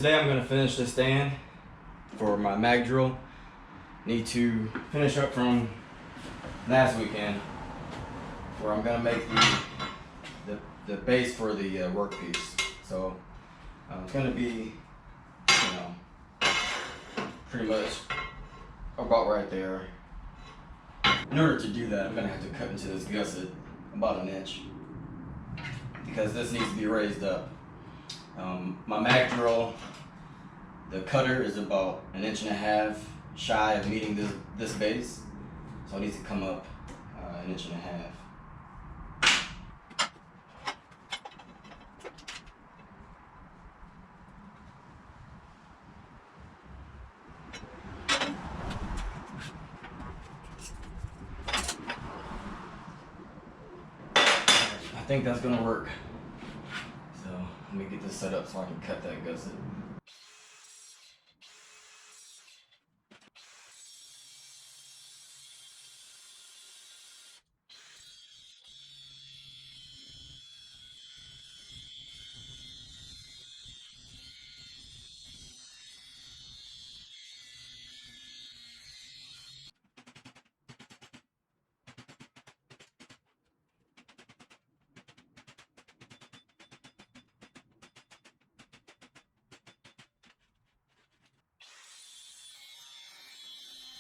Today I'm going to finish the stand for my mag drill. Need to finish up from last weekend where I'm going to make the base for the workpiece. So it's going to be, pretty much about right there. In order to do that, I'm going to have to cut into this gusset about 1 inch because this needs to be raised up. My mag drill, the cutter is about 1.5 inches shy of meeting this base, so it needs to come up 1.5 inches. I think that's gonna work. So let me get this set up so I can cut that gusset.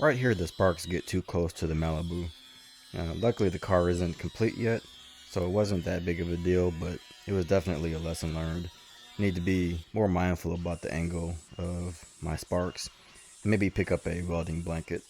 Right here the sparks get too close to the Malibu. Luckily the car isn't complete yet, so it wasn't that big of a deal, but it was definitely a lesson learned. I need to be more mindful about the angle of my sparks, and maybe pick up a welding blanket.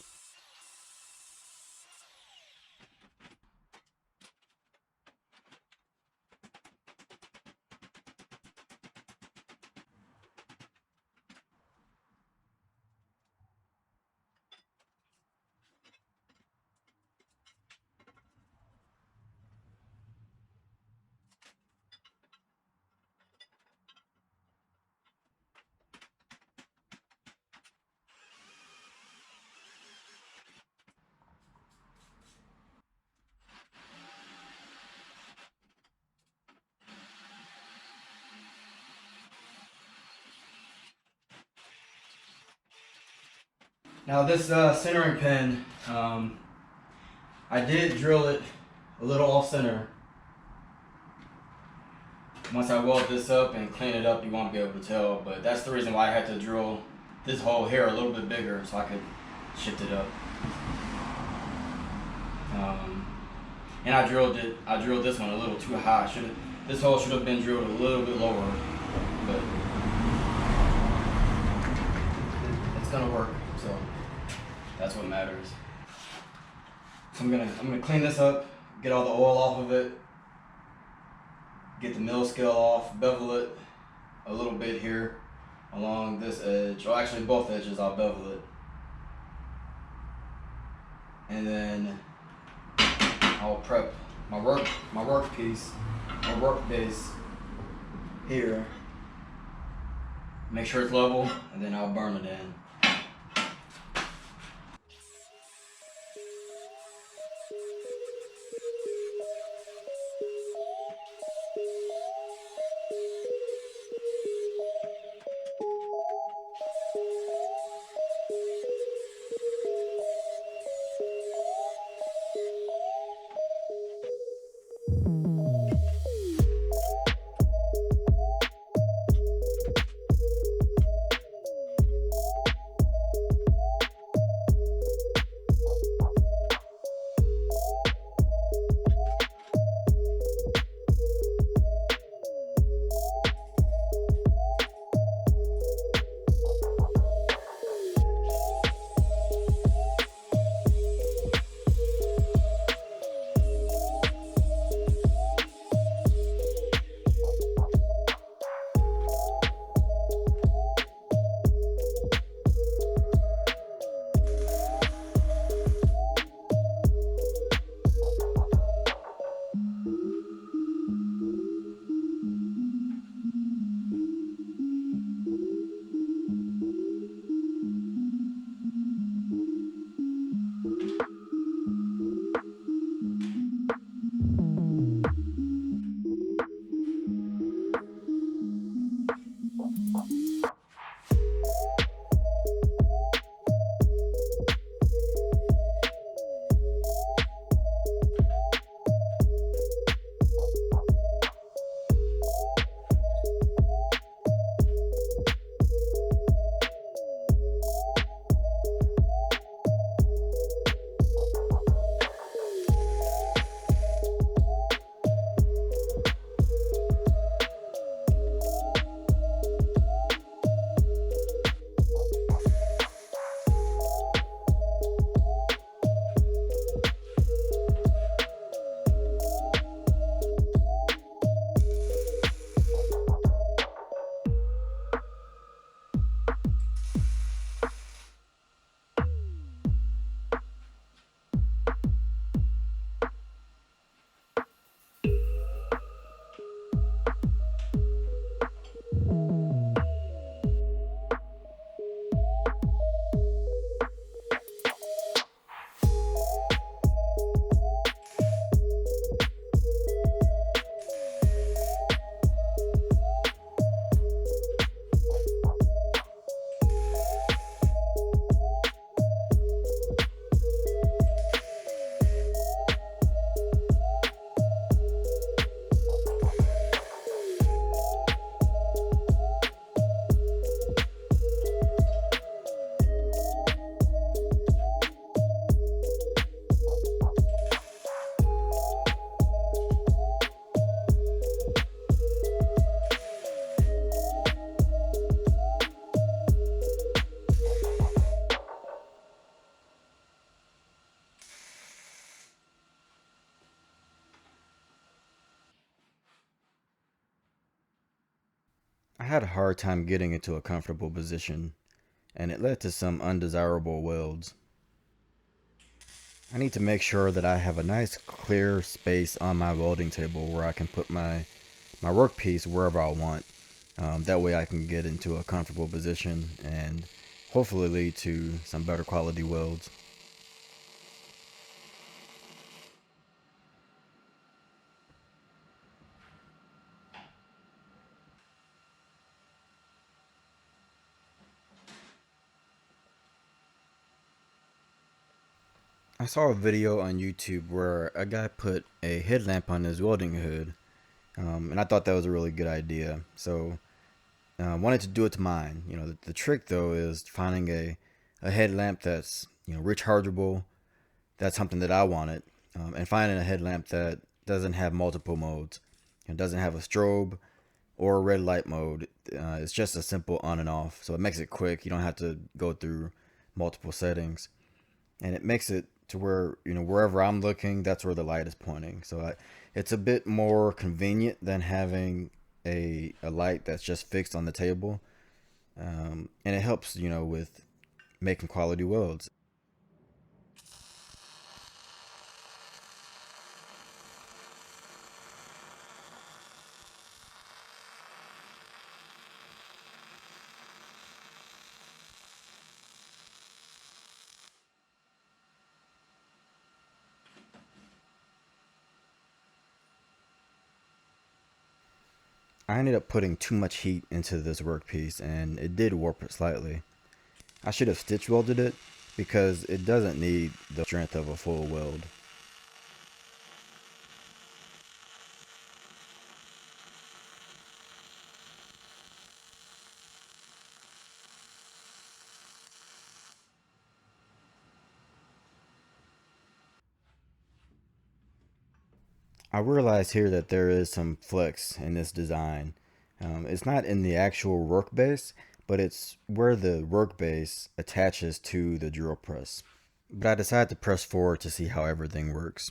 Now this centering pin, I did drill it a little off center. Once I weld this up and clean it up, you won't be able to tell, but that's the reason why I had to drill this hole here a little bit bigger so I could shift it up. And I drilled this one a little too high. This hole should have been drilled a little bit lower, but it's gonna work, so that's what matters. So I'm gonna clean this up, get all the oil off of it, get the mill scale off, bevel it a little bit here along this edge, or actually both edges I'll bevel it. And then I'll prep my work piece, my work base here. Make sure it's level, and then I'll burn it in. had a hard time getting into a comfortable position, and it led to some undesirable welds. I need to make sure that I have a nice clear space on my welding table where I can put my workpiece wherever I want. That way I can get into a comfortable position and hopefully lead to some better quality welds. I saw a video on YouTube where a guy put a headlamp on his welding hood, and I thought that was a really good idea. So wanted to do it to mine. The trick though is finding a headlamp that's rechargeable. That's something that I wanted, and finding a headlamp that doesn't have multiple modes. It doesn't have a strobe or a red light mode. It's just a simple on and off, so it makes it quick. You don't have to go through multiple settings, and it makes it to where wherever I'm looking, that's where the light is pointing. So it's a bit more convenient than having a light that's just fixed on the table, and it helps with making quality welds. I ended up putting too much heat into this workpiece and it did warp it slightly. I should have stitch welded it because it doesn't need the strength of a full weld. I realized here that there is some flex in this design. It's not in the actual work base, but it's where the work base attaches to the drill press. But I decided to press forward to see how everything works.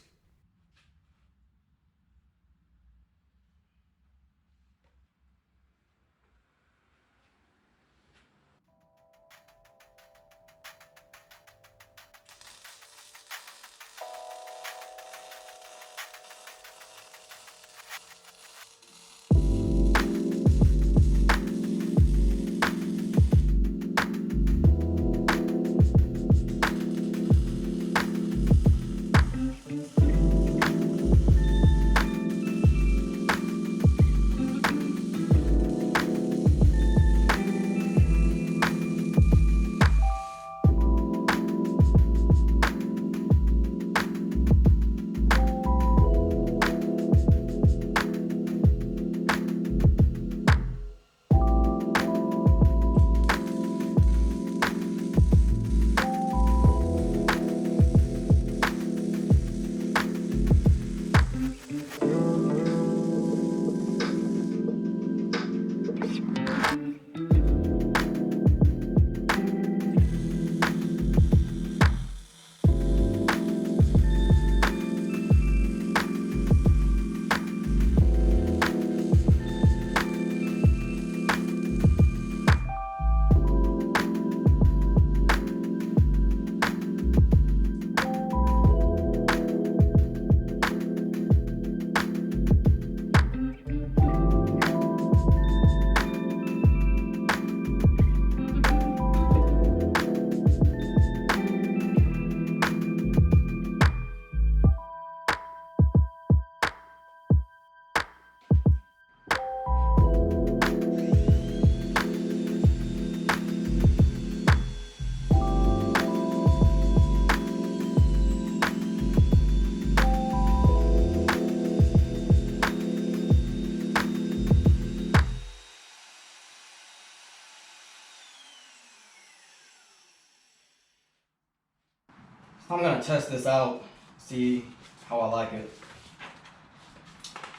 I'm gonna test this out, see how I like it.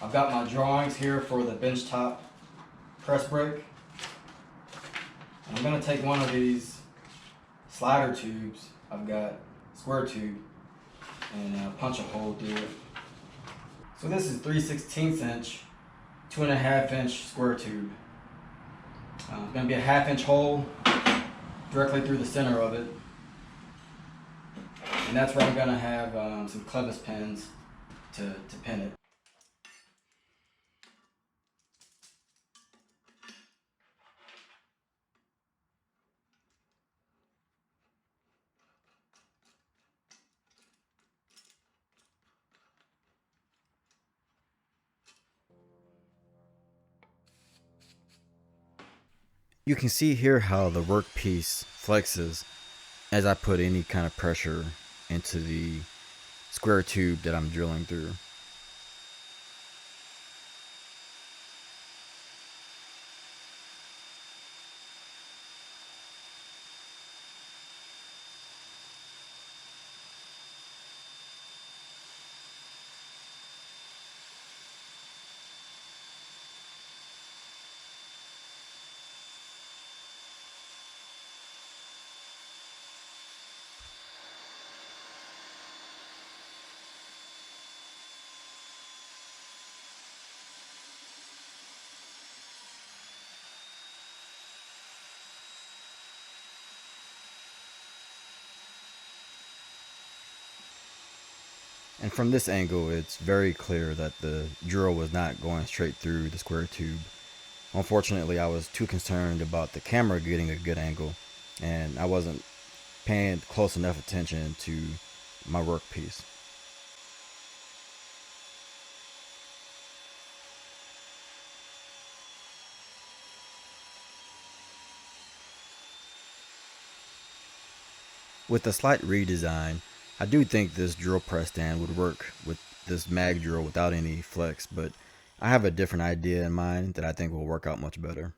I've got my drawings here for the benchtop press brake. And I'm gonna take one of these slider tubes. I've got square tube and punch a hole through it. So this is 3/16 inch, 2.5 inch square tube. It's going to be a 1/2 inch hole directly through the center of it. And that's where I'm going to have some clevis pins to pin it. You can see here how the workpiece flexes as I put any kind of pressure into the square tube that I'm drilling through. And from this angle, it's very clear that the drill was not going straight through the square tube. Unfortunately, I was too concerned about the camera getting a good angle, and I wasn't paying close enough attention to my workpiece. With a slight redesign, I do think this drill press stand would work with this mag drill without any flex, but I have a different idea in mind that I think will work out much better.